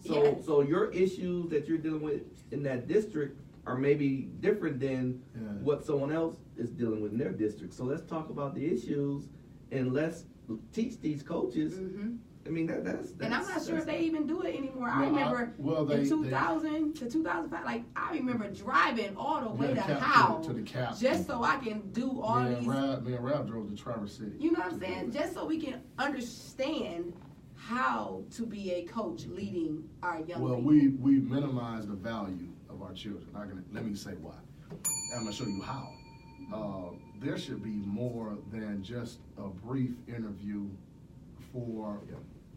So, Yes. so your issues that you're dealing with in that district are maybe different than what someone else is dealing with in their district. So let's talk about the issues and let's teach these coaches. I mean, that's and I'm not sure if they even do it anymore. No, I remember they, in 2000 to 2005, like I remember driving all the way to Cap Howell to the Cap. just so I can do all me these. and Rab drove to Traverse City. You know what I'm saying? Just so we can understand how to be a coach leading our young Well, people. we minimize the value of our children. Let me say why. I'm gonna show you how. There should be more than just a brief interview for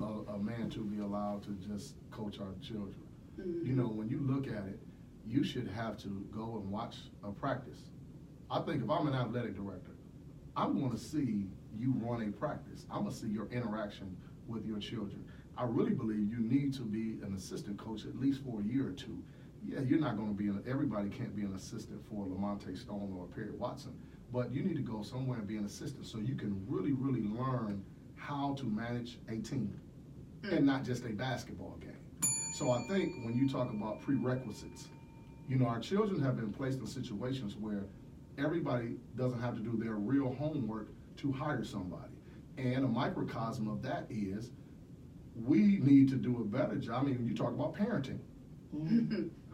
a man to be allowed to just coach our children. You know, when you look at it, you should have to go and watch a practice. I think if I'm an athletic director, I'm going to see you run a practice. I'm going to see your interaction with your children. I really believe you need to be an assistant coach at least for a year or two. Yeah, you're not going to be everybody can't be an assistant for LaMonta Stone or Perry Watson, but you need to go somewhere and be an assistant so you can really, really learn how to manage a team and not just a basketball game. So I think when you talk about prerequisites, you know, our children have been placed in situations where everybody doesn't have to do their real homework to hire somebody. And a microcosm of that is we need to do a better job. I mean, you talk about parenting.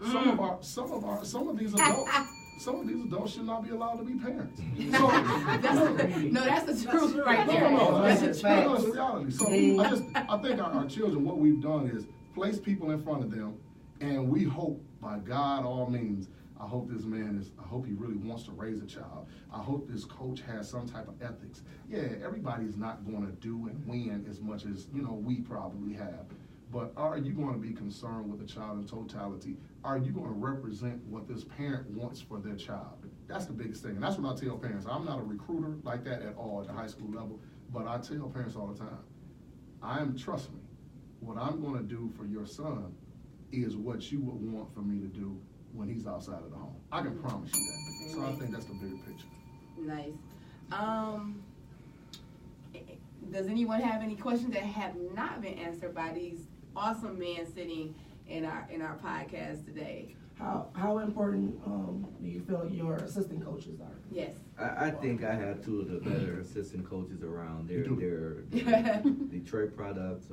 Some of these adults should not be allowed to be parents. So, that's the truth right there. That's the the truth. reality. So I think our children, what we've done is place people in front of them, and we hope by God all means. I hope this man I hope he really wants to raise a child. I hope this coach has some type of ethics. Yeah, everybody's not going to do and win as much as, you know, we probably have. But are you going to be concerned with the child in totality? Are you going to represent what this parent wants for their child? That's the biggest thing. And that's what I tell parents. I'm not a recruiter like that at all at the high school level, but I tell parents all the time, trust me, what I'm going to do for your son is what you would want for me to do when he's outside of the home. I can promise you that. So I think that's the bigger picture. Nice. Does anyone have any questions that have not been answered by these awesome men sitting in our podcast today? How important do you feel your assistant coaches are? Yes. I think I have two of the better assistant coaches around. They're Detroit products.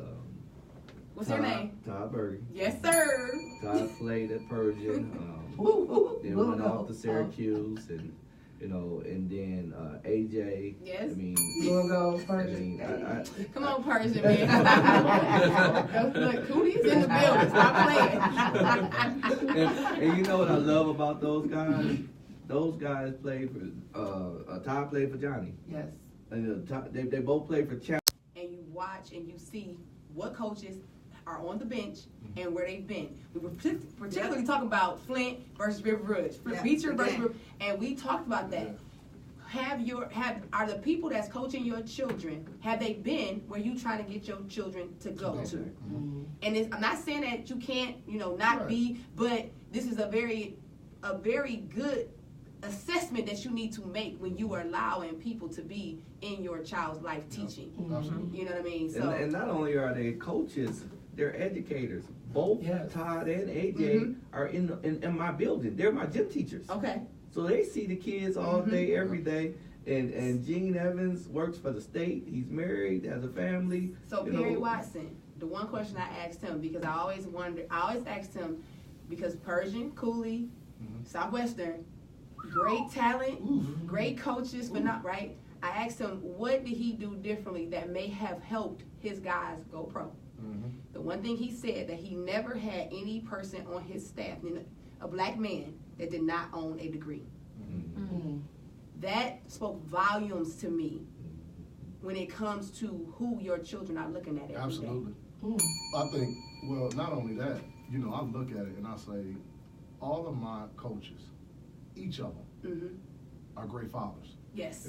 What's your name? Todd Berge. Yes, sir. Todd played at Persian. Then went off to Syracuse, and you know, and then AJ. Yes. I mean, We'll go Persian. Come on, Persian man. Look, Cooley's in the building. Stop playing. and you know what I love about those guys? Those guys played for Todd played for Johnny. Yes. And they both played for Chap. And you watch and you see what coaches are on the bench and where they've been. We were particularly talking about Flint versus River Rouge, Beecher versus River, and we talked about that. Are the people that's coaching your children, have they been where you trying to get your children to go to? And I'm not saying that you can't, not be, but this is a very good assessment that you need to make when you are allowing people to be in your child's life teaching. You know what I mean? So, and not only are they coaches, they're educators. Both Todd and AJ are in my building. They're my gym teachers. Okay. So they see the kids all day, every day. And Gene Evans works for the state. He's married, has a family. So Perry Watson, the one question I asked him, because I always asked him, because Persian, Cooley, Southwestern, great talent, great coaches, but not right. I asked him, what did he do differently that may have helped his guys go pro? The one thing he said, that he never had any person on his staff, a black man, that did not own a degree. That spoke volumes to me when it comes to who your children are looking at every Absolutely. day. I think, well, not only that, I look at it and I say, all of my coaches, each of them, are great fathers. Yes.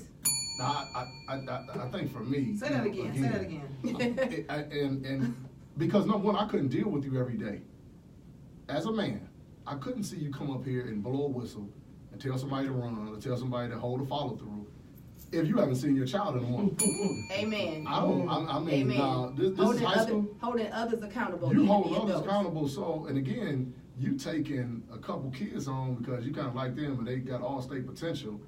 Now, I think for me... Say that again. And because, number one, I couldn't deal with you every day. As a man, I couldn't see you come up here and blow a whistle and tell somebody to run or tell somebody to hold a follow-through if you haven't seen your child in a month. Amen. I mean, Amen. this is high school. Holding others accountable. You need to hold be others adults. accountable. So, and again, you taking a couple kids on because you kind of like them and they got all-state potential,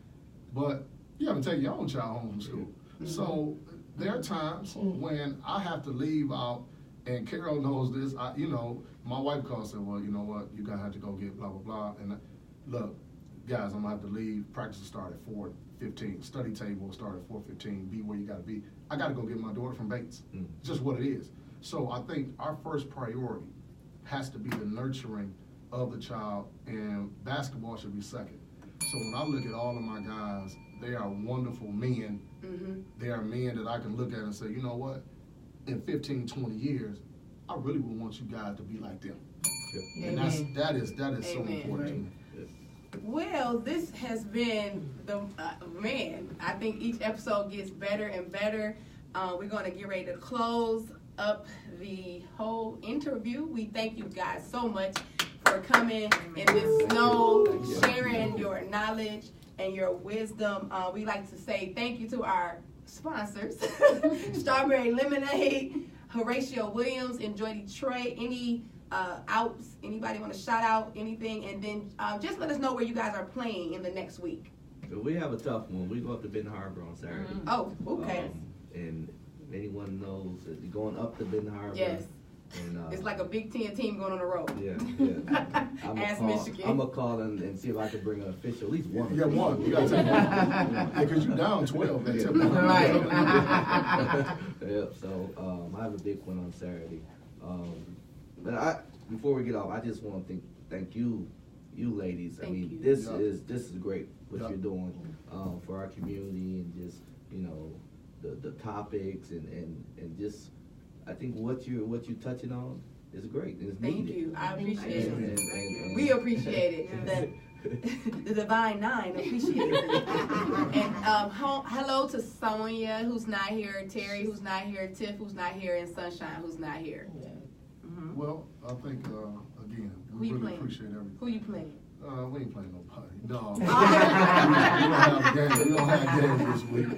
but you haven't taken your own child home from school. So there are times when I have to leave out, and Carol knows this. My wife calls and said, well, you know what, you're going to have to go get blah, blah, blah. And look, guys, I'm going to have to leave. Practice will start at 4:15. Study table will start at 4:15. Be where you got to be. I got to go get my daughter from Bates. It's just what it is. So I think our first priority has to be the nurturing of the child, and basketball should be second. So when I look at all of my guys, they are wonderful men. They are men that I can look at and say, you know what, in 15, 20 years, I really would want you guys to be like them. And that is so important to me. Well, this has been I think each episode gets better and better. We're going to get ready to close up the whole interview. We thank you guys so much for coming in this snow, sharing your knowledge and your wisdom. We like to say thank you to our sponsors, Strawberry Lemonade, Horatio Williams, Enjoy Detroit. Any outs? Anybody want to shout out anything? And then just let us know where you guys are playing in the next week. So we have a tough one. We go up to Benton Harbor on Saturday. Oh, okay. And anyone knows that you're going up to Benton Harbor. Yes. And, It's like a Big Ten team going on the road. Yeah. Ask Michigan. I'm going to call and see if I can bring an official, at least one. Yeah, one. You got to take one. Yeah, because you're down 12. They tip Yeah, so I have a big one on Saturday. But before we get off, I just want to thank you ladies. Thank you. This is great what you're doing for our community, and just the topics and just I think what you're touching on is great. It's Thank needed. you. I appreciate it. And We appreciate it. The Divine Nine appreciate it. And hello to Sonia, who's not here, Terry, who's not here, Tiff, who's not here, and Sunshine, who's not here. Well, I think, again, Who we you really playing? appreciate everything. Who you playing? We ain't playing nobody. No. We don't have games. We don't have games this week.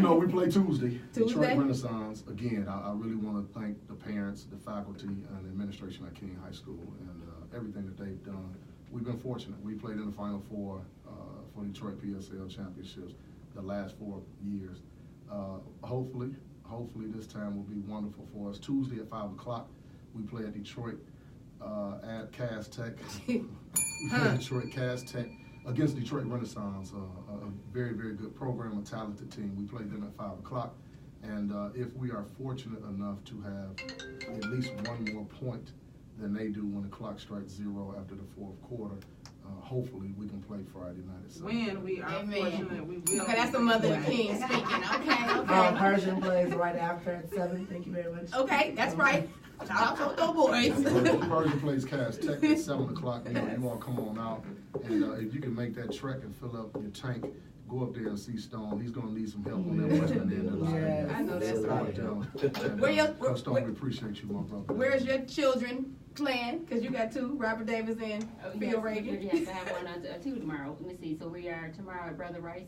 No. We play Tuesday. Detroit Renaissance. Again, I really want to thank the parents, the faculty, and the administration at Cooley High School, and everything that they've done. We've been fortunate. We played in the Final Four for Detroit PSL championships the last 4 years. Hopefully this time will be wonderful for us. Tuesday at 5 o'clock, we play at Detroit at Cass Tech. Detroit Cass Tech against Detroit Renaissance, a very, very good program, a talented team. We play them at 5 o'clock. And if we are fortunate enough to have at least one more point than they do when the clock strikes 0 after the fourth quarter, hopefully we can play Friday night at 7. When we are fortunate, we will. Okay, that's the Mother of King speaking. Okay. Persian plays right after at 7. Thank you very much. Okay, that's right. Shout out to those boys. Persian plays Cass Tech at 7 o'clock. You all come on out, and if you can make that trek and fill up your tank, go up there and see Stone. He's going to need some help on that western end of the line. I know that's right. Coach Stone, we appreciate you, my brother. Where's your children playing? Because you got 2, Robert Davis and Phil Reagan. Yes, I have one or 2 tomorrow. Let me see. So we are tomorrow at Brother Rice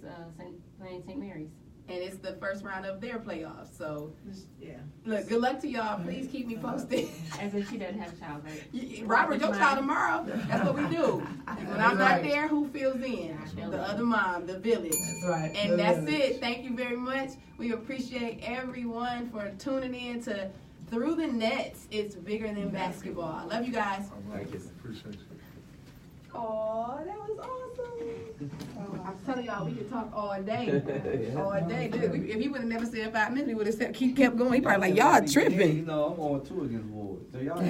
playing St. Mary's. And it's the first round of their playoffs. So, Yeah. look, good luck to y'all. Please keep me posted. As if she doesn't have a child, right? Robert, your child tomorrow. That's what we do. When I'm not there, who fills in? The other mom, the village. That's right. And that's it. Thank you very much. We appreciate everyone for tuning in to Through the Nets. It's bigger than basketball. I love you guys. Thank you. Appreciate you. Oh, that was awesome. I'm telling y'all, we could talk all day. All day. If he would have never said 5 minutes, he would have kept going. He probably like, y'all tripping. I'm on 2 against Ward. So y'all